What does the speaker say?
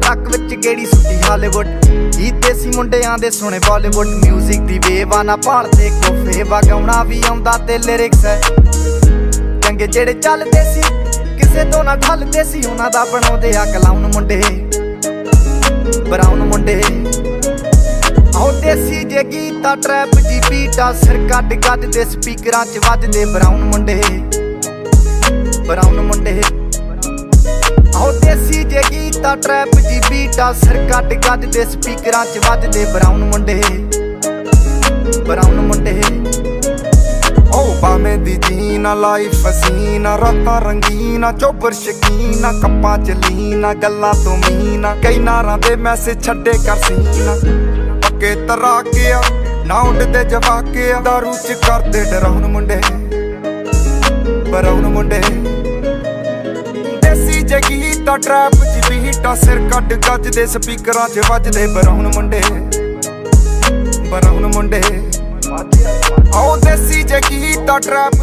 Truck ਵਿੱਚ ਗੇੜੀ ਸੁੱਟੀ Hollywood. ਇਹ ਦੇਸੀ ਮੁੰਡਿਆਂ ਦੇ ਸੁਣੇ ਬਾਲੀਵੁੱਡ ਮਿਊਜ਼ਿਕ ਦੀ ਵੇਵ ਆ ਨਾ ਭਾਲਦੇ ਕੋਫੇ ਵਗਾਉਣਾ ਵੀ ਆਉਂਦਾ ਤੇ ਲਿਰਿਕਸ ਹੈ ਚੰਗੇ ਜਿਹੜੇ ਚੱਲਦੇ ਸੀ ਕਿਸੇ ਤੋਂ ਨਾ ਢਲਦੇ ਸੀ ਉਹਨਾਂ ਦਾ ਬਣਾਉਂਦੇ ਆ ਕਲਾਉਨ ਮੁੰਡੇ ਬਰਾਉਨ ਮੁੰਡੇ। ਆਹ ਦੇਸੀ ਜੇ ਗੀਤਾ ਟਰੈਪ ਜੀ ਬੀਟਾ ਸਿਰ ਕੱਢ ਗੱਡ ਦੇ ਸਪੀਕਰਾਂ 'ਚ ਵੱਜਦੇ ਬਰਾਉਨ ਮੁੰਡੇ ਬਰਾਉਨ ਮੁੰਡੇ। ਆਹ ਦੇਸੀ ਜੇ ਗੀਤਾ ਟਰੈਪ ਜੀ ਬੀਟਾ ਸਿਰ ਕੱਢ ਗੱਡ ਦੇ ਸਪੀਕਰਾਂ 'ਚ ਵੱਜਦੇ ਬਰਾਉਨ ਮੁੰਡੇ ਬਰਾਉਨ ਮੁੰਡੇ। ਭਾਵੇਂ ਦੀ ਜੀਨਾ ਲਾਈਫ ਹਸੀਨਾ ਰਾਤਾਂ ਰੰਗੀਨਾ ਚੋਬਰ ਸ਼ਕੀਨਾ ਕੱਪਾਂ ਚ ਲੀਨਾ ਗੱਲਾਂ ਤੋਂ ਮੀਨਾ ਕਈ ਨਾਰਾਂ ਦੇ ਮੈਸੇਜ ਛੱਡੇ ਕਰ ਸੀਨਾ ਪੱਕੇ ਤਰਾਕੇ ਆ ਨਾ ਉੱਡਦੇ ਜਵਾਕੇ ਆ ਦਾਰੂ ਚ ਕਰਦੇ ਡਰਾਉਣ ਮੁੰਡੇ ਬਰਾਉਨ ਮੁੰਡੇ। ਦੇਸੀ ਜੇ ਗੀਤਾ ਟਰੈਪ ਚ ਬੀਟਾ ਸਿਰ ਕੱਢ ਗੱਜ ਦੇ ਸਪੀਕਰਾਂ ਚ ਵੱਜਦੇ ਬਰਾਉਨ ਮੁੰਡੇ ਬਰਾਉਨ ਮੁੰਡੇ। ਆਹ ਦੇਸੀ ਜੇ ਗੀਤਾ ਟਰੈਪ